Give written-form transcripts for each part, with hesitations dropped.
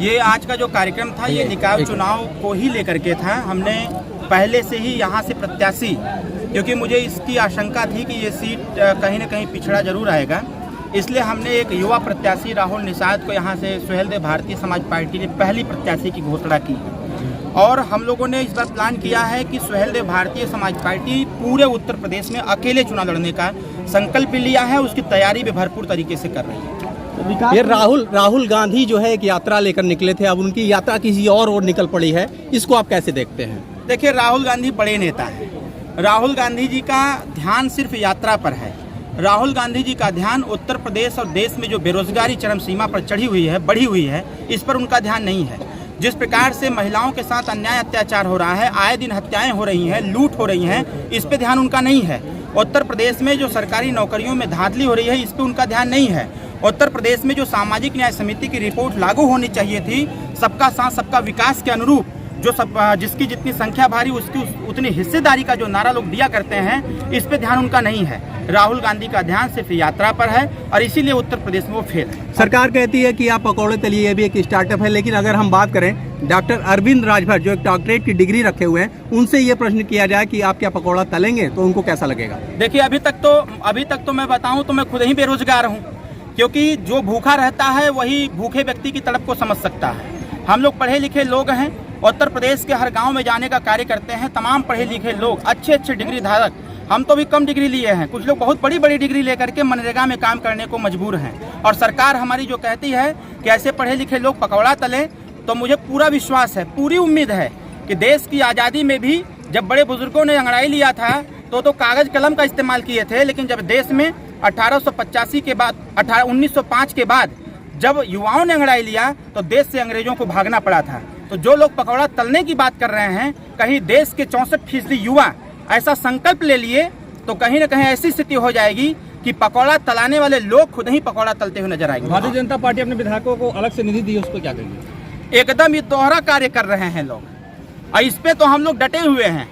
ये आज का जो कार्यक्रम था ये निकाय चुनाव को ही लेकर के था। हमने पहले से ही यहाँ से प्रत्याशी, क्योंकि मुझे इसकी आशंका थी कि ये सीट कहीं न कहीं पिछड़ा जरूर आएगा, इसलिए हमने एक युवा प्रत्याशी राहुल निषाद को यहाँ से सुहेलदेव भारतीय समाज पार्टी ने पहली प्रत्याशी की घोषणा की। और हम लोगों ने इस बार प्लान किया है कि सुहेलदेव भारतीय समाज पार्टी पूरे उत्तर प्रदेश में अकेले चुनाव लड़ने का संकल्प लिया है, उसकी तैयारी भी भरपूर तरीके से कर रही है। ये राहुल गांधी जो है एक यात्रा लेकर निकले थे, अब उनकी यात्रा किसी और निकल पड़ी है, इसको आप कैसे देखते हैं? देखिए, राहुल गांधी बड़े नेता हैं। राहुल गांधी जी का ध्यान सिर्फ यात्रा पर है। राहुल गांधी जी का ध्यान उत्तर प्रदेश और देश में जो बेरोजगारी चरम सीमा पर चढ़ी हुई है, बढ़ी हुई है, इस पर उनका ध्यान नहीं है। जिस प्रकार से महिलाओं के साथ अन्याय अत्याचार हो रहा है, आए दिन हत्याएं हो रही हैं, लूट हो रही हैं, इस पे ध्यान उनका नहीं है। उत्तर प्रदेश में जो सरकारी नौकरियों में धांधली हो रही है, इस पे उनका ध्यान नहीं है। उत्तर प्रदेश में जो सामाजिक न्याय समिति की रिपोर्ट लागू होनी चाहिए थी, सबका साथ सबका विकास के अनुरूप, जो सब जिसकी जितनी संख्या भारी उसकी उतनी हिस्सेदारी का जो नारा लोग दिया करते हैं, इस पे ध्यान उनका नहीं है। राहुल गांधी का ध्यान सिर्फ यात्रा पर है और इसीलिए उत्तर प्रदेश में वो फेल है। सरकार कहती है कि आप पकौड़े तलिए, ये भी एक स्टार्टअप है, लेकिन अगर हम बात करें डॉक्टर अरविंद राजभर जो एक डॉक्टरेट की डिग्री रखे हुए हैं, उनसे ये प्रश्न किया जाए कि आप क्या पकौड़ा तलेंगे, तो उनको कैसा लगेगा? देखिए, अभी तक तो मैं बताऊं तो मैं खुद ही बेरोजगार हूं, क्योंकि जो भूखा रहता है वही भूखे व्यक्ति की तड़प को समझ सकता है। हम लोग पढ़े लिखे लोग हैं, उत्तर प्रदेश के हर गांव में जाने का कार्य करते हैं, तमाम पढ़े लिखे लोग, अच्छे डिग्री धारक। हम तो भी कम डिग्री लिए हैं, कुछ लोग बहुत बड़ी डिग्री लेकर के मनरेगा में काम करने को मजबूर हैं। और सरकार हमारी जो कहती है कि ऐसे पढ़े लिखे लोग पकौड़ा तले, तो मुझे पूरा विश्वास है, पूरी उम्मीद है कि देश की आज़ादी में भी जब बड़े बुजुर्गों ने अंगड़ाई लिया था तो कागज कलम का इस्तेमाल किए थे, लेकिन जब देश में 1885 के बाद 1905 के बाद जब युवाओं ने अंगड़ाई लिया तो देश से अंग्रेजों को भागना पड़ा था। तो जो लोग पकौड़ा तलने की बात कर रहे हैं, कहीं देश के 64% युवा ऐसा संकल्प ले लिए तो कहीं न कहीं ऐसी स्थिति हो जाएगी कि पकौड़ा तलाने वाले लोग खुद ही पकौड़ा तलते हुए नजर आएंगे। भारतीय जनता पार्टी अपने विधायकों को अलग से निधि दी, उस पर क्या कहेंगे? एकदम ये दोहरा कार्य कर रहे हैं लोग, और इस पे तो हम लोग डटे हुए हैं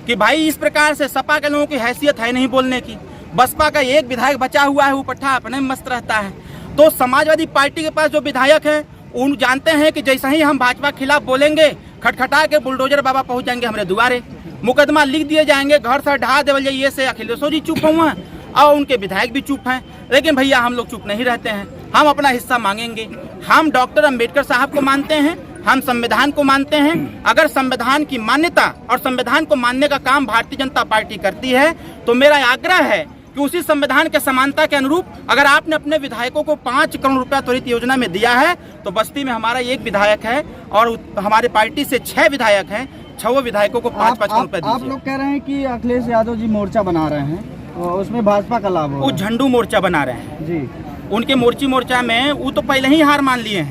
कि भाई इस प्रकार से सपा के लोगों की हैसियत है नहीं बोलने की। बसपा का एक विधायक बचा हुआ है, वो पट्टा अपने में मस्त रहता है। तो समाजवादी पार्टी के पास जो विधायक है, उन जानते हैं कि जैसे ही हम भाजपा के खिलाफ बोलेंगे, खटखटा के बुलडोजर बाबा पहुंच जाएंगे हमारे दुआरे, मुकदमा लिख दिए जाएंगे, घर से ढा देवल जाइए। से अखिलेश जी चुप हुए हैं और उनके विधायक भी चुप हैं, लेकिन भैया हम लोग चुप नहीं रहते हैं, हम अपना हिस्सा मांगेंगे। हम डॉक्टर अम्बेडकर साहब को मानते हैं, हम संविधान को मानते हैं। अगर संविधान की मान्यता और संविधान को मानने का काम भारतीय जनता पार्टी करती है, तो मेरा आग्रह है कि उसी संविधान के समानता के अनुरूप अगर आपने अपने विधायकों को 5 करोड़ रुपया त्वरित योजना में दिया है, तो बस्ती में हमारा एक विधायक है और हमारे पार्टी से 6 विधायक हैं, 6 विधायकों को 5-5 करोड़ रुपया दीजिए। आप लोग कह रहे हैं कि अखिलेश यादव जी मोर्चा बना रहे हैं, उसमें भाजपा का लाभ होगा। वो झंडू मोर्चा बना रहे हैं जी। उनके मोर्चा में वो तो पहले ही हार मान लिए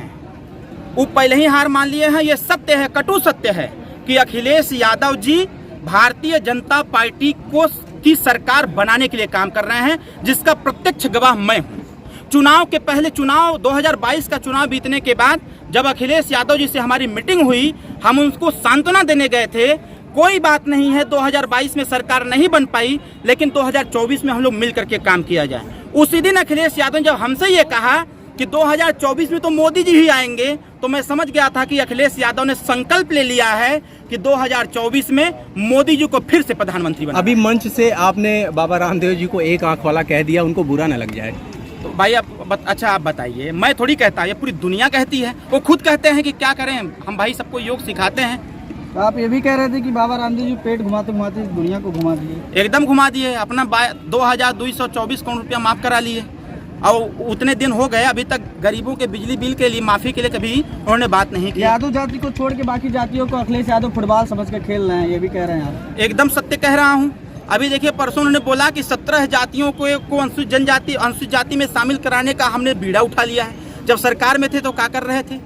हैं, ये सत्य है, कटु सत्य है कि अखिलेश यादव जी भारतीय जनता पार्टी की सरकार बनाने के लिए काम कर रहे हैं, जिसका प्रत्यक्ष गवाह मैं हूं। चुनाव के पहले 2022 का चुनाव बीतने के बाद जब अखिलेश यादव जी से हमारी मीटिंग हुई, हम उनको सांत्वना देने गए थे, कोई बात नहीं है, 2022 में सरकार नहीं बन पाई, लेकिन 2024 में हम लोग मिल करके काम किया जाए। उसी दिन अखिलेश यादव ने जब हमसे ये कहा कि 2024 में तो मोदी जी ही आएंगे, तो मैं समझ गया था कि अखिलेश यादव ने संकल्प ले लिया है कि 2024 में मोदी जी को फिर से प्रधानमंत्री बनाना। अभी मंच से आपने बाबा रामदेव जी को एक आंख वाला कह दिया, उनको बुरा न लग जाए तो भाई अच्छा आप बताइए, मैं थोड़ी कहता, ये पूरी दुनिया कहती है, वो खुद कहते हैं कि क्या करें हम भाई, सबको योग सिखाते हैं। तो आप ये भी कह रहे थे कि बाबा रामदेव जी पेट घुमाते घुमाते दुनिया को घुमा दिए। एकदम घुमा दिए, अपना 2224 करोड़ रुपया माफ करा लिए, और उतने दिन हो गए अभी तक गरीबों के बिजली बिल के लिए माफी के लिए कभी उन्होंने बात नहीं की। यादव जाति को छोड़ के बाकी जातियों को अखिलेश यादव फुटबॉल समझ के खेल रहे हैं, ये भी कह रहे हैं आप? एकदम सत्य कह रहा हूँ। अभी देखिए, परसों उन्होंने बोला कि 17 जातियों को अनुसूचित जाति में शामिल कराने का हमने बीड़ा उठा लिया है। जब सरकार में थे तो क्या कर रहे थे?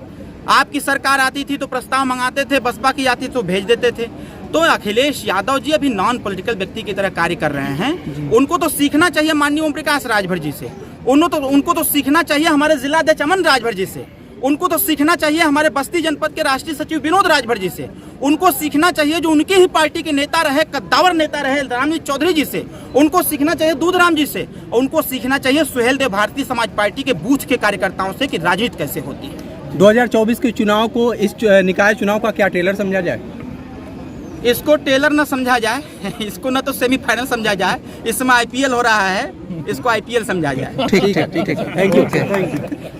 आपकी सरकार आती थी तो प्रस्ताव मंगाते थे, बसपा की आती तो भेज देते थे। तो अखिलेश यादव जी अभी नॉन पॉलिटिकल व्यक्ति की तरह कार्य कर रहे हैं। उनको तो सीखना चाहिए माननीय ओम प्रकाश राजभर जी से, उनको तो सीखना चाहिए हमारे जिलाध्यक्ष अमन राजभर जी से, उनको तो सीखना चाहिए हमारे बस्ती जनपद के राष्ट्रीय सचिव विनोद राजभर जी से, उनको सीखना चाहिए जो उनकी ही पार्टी के नेता रहे, कद्दावर नेता रहे रामजी चौधरी जी से, उनको सीखना चाहिए दूधराम जी से, और उनको सीखना चाहिए सुहेलदेव भारतीय समाज पार्टी के बूथ के कार्यकर्ताओं से कि राजनीति कैसे होती है। 2024 के चुनाव को इस निकाय चुनाव का क्या ट्रेलर समझा जाए? इसको टेलर न समझा जाए, इसको न तो सेमीफाइनल समझा जाए, इसमें आईपीएल हो रहा है, इसको आईपीएल समझा जाए। ठीक है, थैंक यू।